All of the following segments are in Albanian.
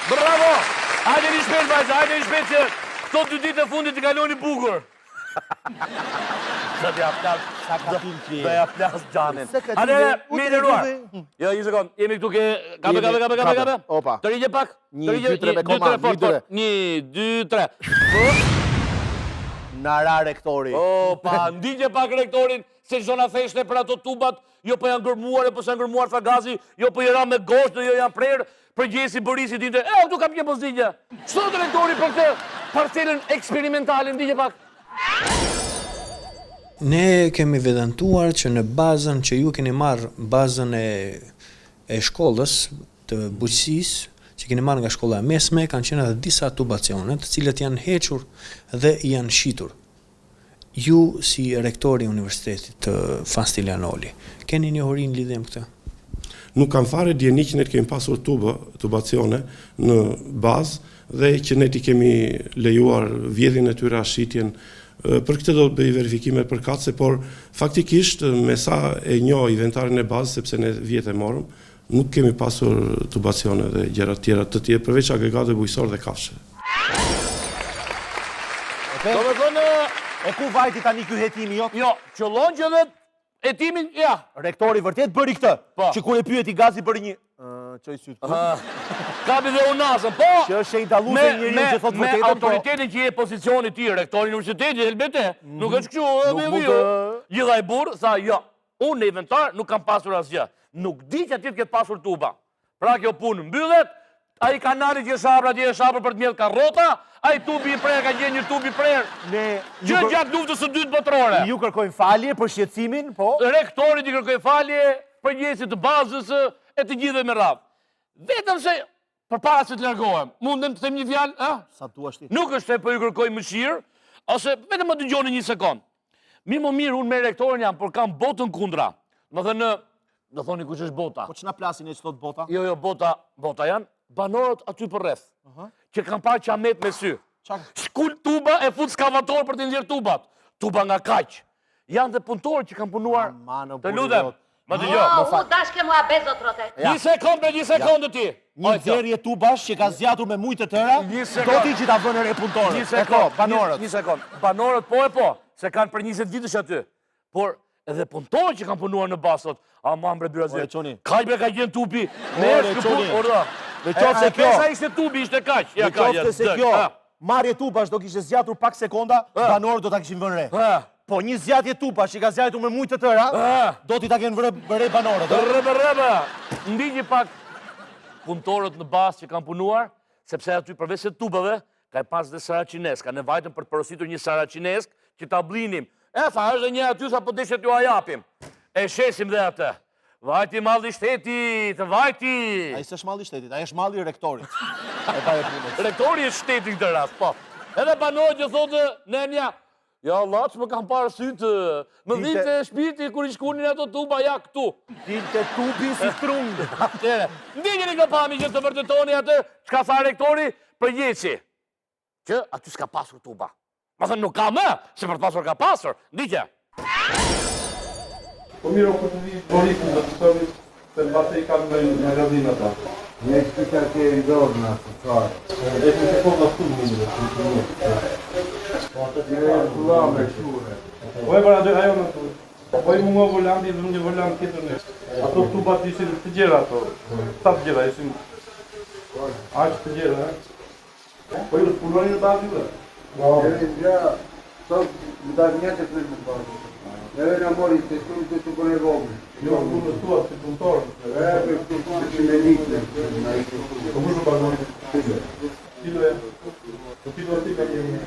Bravo! Hajde një shpejt, vajza, hajde një shpejt që këto 2 ditë e fundit të kaloni bukur. Do t'ja plas, do ja plas Gjanin. Hajde, mirë e ruar. Jo, një sekund, jemi këtu ke... Kape. Opa. Të rigje pak. 1, 2, 3 me koma, 1, 2, 3. Nara rektori. Opa, ndigje pak rektorin, se zona theshte për ato tubat, jo po janë ngërmuar, po janë ngërmuar fagazi, jo po jera me gosht, jo janë prerë, përgjesi Borisi dinte, këtu kam një pozdigje. Ç'do të rektori për këtë parcelën eksperimentale, ndigje pak. Ne kemi vedantuar që në bazën që ju keni marrë bazën e shkollës të bujqësisë, që keni marrë nga shkolla e mesme, kanë qenë edhe disa tubacione, të cilët janë hequr dhe janë shitur. Ju si rektori i Universitetit të Fastilianoli, keni njohuri në lidhje me këtë? Nuk kam fare djeni që ne kemi pasur tubacione në bazë dhe që ne ti kemi lejuar vjedhjen e tyre, shitjen. Për këtë do të bëj verifikime përkatëse, por faktikisht me sa e njoh inventarin e bazës, sepse ne vjet e morëm, nuk kemi pasur tubacione dhe gjëra tjera të tjera përveç agregate bujqësor dhe kafshë. Do të thonë, E ku vajti tani ky hetimi jot? jo, qëllon që dhe hetimin, ja. Rektori vërtet bëri këtë. Po. Që kur e pyeti Gazi bëri një çoj syt. Kapi dhe unazën, po! Që është e dalluese njeriu që thotë Me vërtetën, po. autoritetin që je pozicionit ti, rektori i universitetit, helbete, nuk është kështu, Nuk mund të- Gjitha i burr, tha, jo, unë në inventar nuk kam pasur asgjë. Nuk di që aty të ketë pasur tuba. Pra kjo punë mbyllet, ai kanali që shapra, atje e shapra për të mjedh karrota, ai tubi i prerë ka gjenë një tubi i prerë. Gjë gjatë luftës së dytë botërore. Ju kërkojnë falje për shqetësimin, po. Rektorit i kërkoj falje, përgjegjësit të bazës e të gjithëve me radhë. Vetëm se përpara se të largohem, mundem të them një fjalë, Sa duash ti. Nuk është se po ju kërkoj mëshirë, ose vetëm më dëgjoni një sekond. Mirë më mirë, unë me rektorin jam, por kam botën kundra. Do thënë, do thoni kush është bota. Po ç'na plasin e ç'thot bota? Jo, bota janë banorët aty për rreth. Që kanë parë qamet me sy. Shkul tuba e fut skavator për të nxjerrë tubat. Tuba nga kaq. Janë dhe punëtorë që kanë punuar. Të lutem. Më dëgjoj. U dashke mua bezo trote. Një sekondë ti. Një dherje tubash që ka zgjatur me mujë të tëra, do ti që ta vënë re punëtorët. Një sekond. Banorët po, se kanë për 20 vitësh aty. Por edhe punëtorët që kanë punuar në basot, ama mbre byrazir. Kajbe ka gjenë tupi. Në qoftë se kjo. Pesa ishte tubi, ishte kaq. Në qoftë se kjo. Marrje tubash do kishte zgjatur pak sekonda, banorët do ta kishin vënë re. Po një zgjatje tubash që ka zgjatur me mujë të tëra, do t'i ta kenë vënë re banorët. Rëbë. Ndigji pak punëtorët në bazë që kanë punuar, sepse aty përveç se tubave, ka pas dhe saracinesk, ka nevajtën për të porositur një saracinesk që ta blinim. Tha, është dhe një aty, sa po deshet ju ajapim. E shesim dhe atë. Vajti malli shtetit, vajti! A i s'është malli shtetit, a i është malli rektorit. Rektori është shtetit këtë rast, po. Edhe banorët që thotë, nenja, ja Allah, që më kam parë sytë, më dhinte shpirti kur i shkunin ato tuba, ja këtu. Dilte tubi si strungë. Ndinjeni këtë pami që të vërtetoni atë, çka tha rektori, përgjeci. Që aty s'ka pasur tuba. Ma thënë nuk ka më, se për të pasur ka pasur. Ndikja. Po miro, po të vijë Borisën dhe të shtovi se në base i kam në magazinë ata. Ne shpita ke i dorë në të farë. E të të kodha të më në Po atë të kula me shure. Po e për ajo në të. Po i mungo volandi, dhe një voland tjetër në. Ato tubat ishin të gjera ato. Ta të gjera ishin. Aqë të gjera, Po ju të punoni në basi dhe? Po, e nga, sot më da njëtë të më basi. Edhe nga mori të shumë të të bëne vogë. Jo, punë në tuat si punëtorë. E për të që me ditë. Po më shumë banoni. Tilo e? Po tilo ati ka jemi?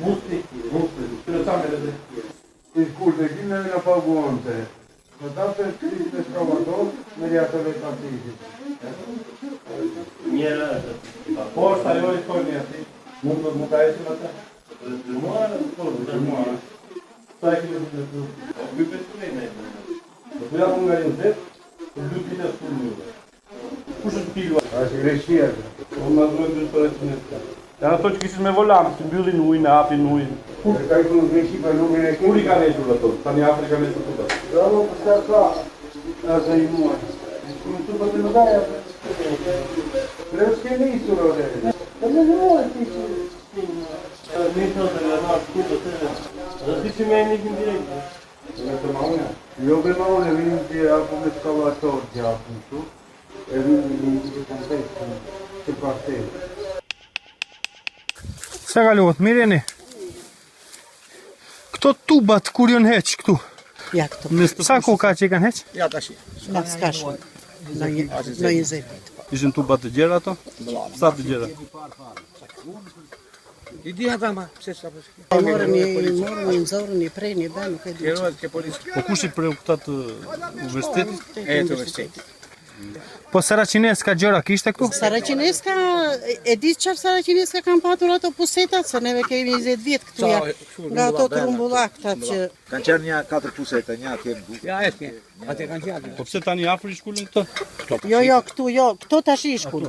Musti. Tilo same dhe dhe. Disculpe, chi me la paguante? Në datë të të skavator, me rjatëve të antisit. Njëra është. Po është ajo i thoni ati. Mund ka esim ata? Mua, sa e kime të të të? Po bëjpe të me. Po të jam nga një zetë, po dy pita së për njëve. Kush është pilu? A është greshia. Po ma drojnë të për e të njëtë. Janë ato që kishin me volam, që mbyllin ujnë, hapin ujnë. E ka i kënë greshi për numën e Kur i ka neshur ato? Tani Afrika me të tuta. Bravo, përsta ka, asë i muaj. tuba të mëdhaja. Kreus ke nisur, ore. Të më nëmojë ti që... Nisur të në marë tubët e... Dhe ti që me e nikin direkte. Në të maune? Jo be maune, vinim të apo me skavator gjatë në tu. E vinim një të kontekst të partej. Se kaluat, mireni? Këto tubat kur ju në heq këtu? Ja këtu. Sa ko ka që i kanë heq? Ja tash. Në s'ka shumë. Në 20 vit. Ishin tuba të gjera ato? Sa të gjera? I di ata ma, pse sa pse. Morën një nxorën, një prej, një bën, nuk e di. Heroet ke policë. Po kush i preu këta të universitetit? E të universitetit. Po Saraqineska gjëra kishte këtu? Saraqineska, e di çfarë Saraqineska kanë patur ato pusetat, se neve kemi 20 vjet këtu ja. Nga ato trumbullaktat që... Kanë qenë një 4 pusete, një atje në bukë. Ja, eske. Atë kanë qenë. Po pse tani afër i shkullin këto? Jo, këtu jo, këto tash i shkull.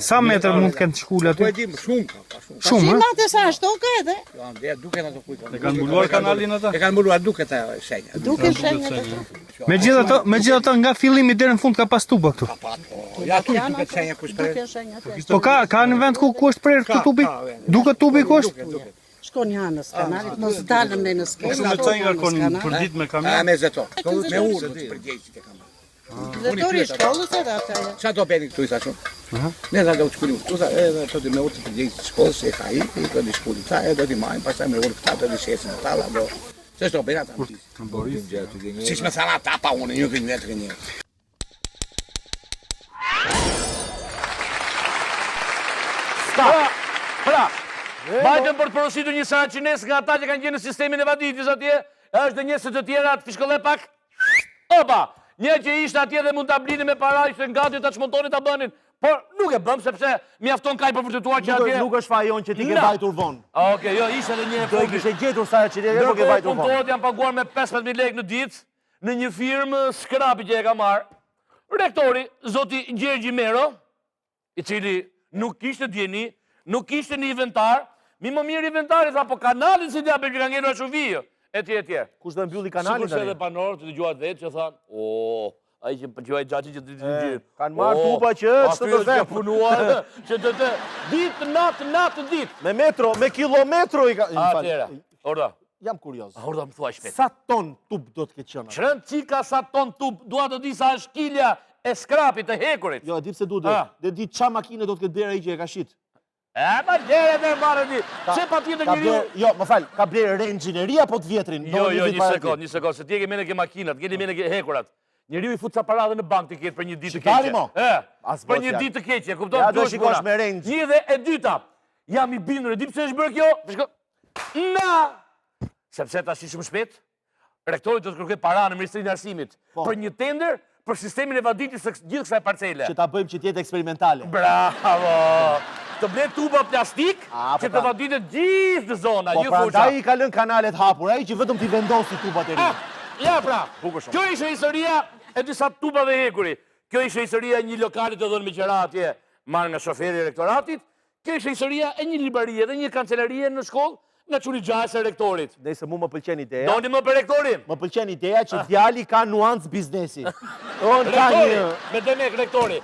Sa metër mund të kenë shkullë aty? Po e di shumë ka, shumë. Shumë, Shima të sa shtokë edhe. Jo, ndje duket ato kujt. E kanë mbuluar kanalin ata? E kanë mbuluar duket ajo shenja. Duke shenjë të... Megjithatë nga fillimi deri në fund ka pas tuba këtu. Ja tu duket shenja kush prer. Duke shenjë atë. Po ka në vend ku është prerë këtu tubi? Duket tubi ku është? Shkon një anës kanalit, mos dalëm ne në skenë. Shumë me çaj ngarkon për ditë me kamion. A me zeto. Me urë të përgjegjit e kam. Zetori i shkollës edhe atë. Qa do bëni këtu i thashun? Ne da do të shkullim këtu, edhe të me urë të përgjegjit të shkollës e ka i do të shkullim ta, e do t'i majmë, pastaj me urë këta do t'i shesin në tala, do... Se shto bëni ata? Si shme thana ta pa unë, një kënë vetë kënjë. Pra, bajtën për të porositur një Saraqines nga ata që kanë gjenë në sistemin e vaditjes atje, është dhe njësët të tjera të fishkolle pak. Opa, një që ishte atje dhe mund të ablini me para, ishte nga të çmontoni të bënin, por nuk e bëm, sepse mjafton kaj për vërtetuar që atje... Nuk është fajon që ti ke vajtur vonë. Oke, jo, ishte dhe një e Do i kishe gjetur Saraqines, po ke vajtur vonë. Punëtorët janë paguar me 15.000 lekë në ditë në një firmë skrapi që e ka marrë. Rektori, zoti Gjergji Mero, i cili nuk kishte djeni, nuk kishte një inventar, mi më mirë inventari, tha, po kanalin si t'ja për që ka ngenu a shuvijë, etj. Kush do mbylli kanalin Sikur se edhe banorët të dëgjuat vetë që thanë, ai që përgjuaj gjaci që të ditë në gjyrë. Kanë marrë tuba që të të zemë. Punuar, që të ditë, natë, ditë. Me metro, me kilometro i ka... Atjera, orda. Jam kurios. Orda më thua shpet. Sa ton tub do të ketë qënë? Qërën cika sa ton tub, dua të di sa është kilja e skrapit të hekurit. Jo, e di pse du dhe di qa makine do të ketë blerë i që e ka shit. Ma gjere dhe marrë di. Se pa tjetër njëri ju... Jo, më falë, ka blerë reinxhineria po të vjetrin. Jo, një sekond, se ti e ke mene ke makinat, ke mene ke hekurat. Njëri ju i fut sa parade në bank të ketë për një ditë të keqe. Shikari mo? Për një ditë të keqe, kupton? Ja do shikosh me rengj. Një dhe e dyta, jam i bindur, e di pse është bërë kjo? Sepse ta shi shumë shpet, rektori do të kërkoj para në Ministrinë e Arsimit për një tender për sistemin e vaditjes së gjithë kësaj parcele. Që ta bëjmë që t'jetë eksperimentale. Bravo! Të ble tuba plastik që të vaditet gjithë në zona, Po prandaj i ka lënë kanalet hapur, ai që vetëm t'i vendosi tubat e rinj. Ja pra, kjo ishte historia e disa tubave hekuri. Kjo ishte historia e një lokalit të dhënë me qera atje marrë nga shoferi e rektoratit. Kjo ishte historia e një libarie dhe një kancelarie në shkollë nga quri gjajës e rektorit. Nëse mu më pëlqen ideja. Doni më për rektorin? Më pëlqen ideja që djali ka nuancë biznesi. Rektori, me demek rektori.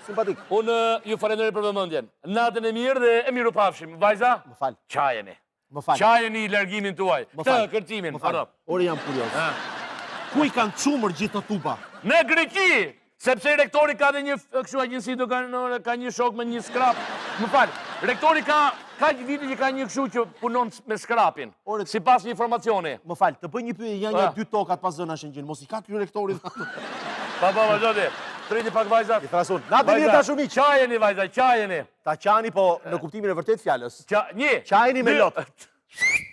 Simpatik. Unë ju falenderoj për vëmendjen. Natën e mirë dhe e miru pafshim. Vajza? Më fal. Qajeni. Më fal. Qajeni i largimin tuaj. Të kërcimin. Më fal. Ore jam kurios. Ku i kanë çumur gjithë të tuba? Në Greqi! Sepse rektori ka dhe një kështu agjensi, ka një shok me një skrap. Më fal, rektori ka një viti që ka një kështu që punon me skrapin. Si pas një informacioni. Më fal, të bëj një pyetje, janë një 2 tokat pas zëna Shëngjin. Mos i ka ky rektorit. Pa, vazhdoni. Triti pak vajzat. I thrasun. Natë mirë dashumi. Qajeni vajza, qajeni. Ta qani po në kuptimin e vërtet fjalës. Një. Qajeni me lot.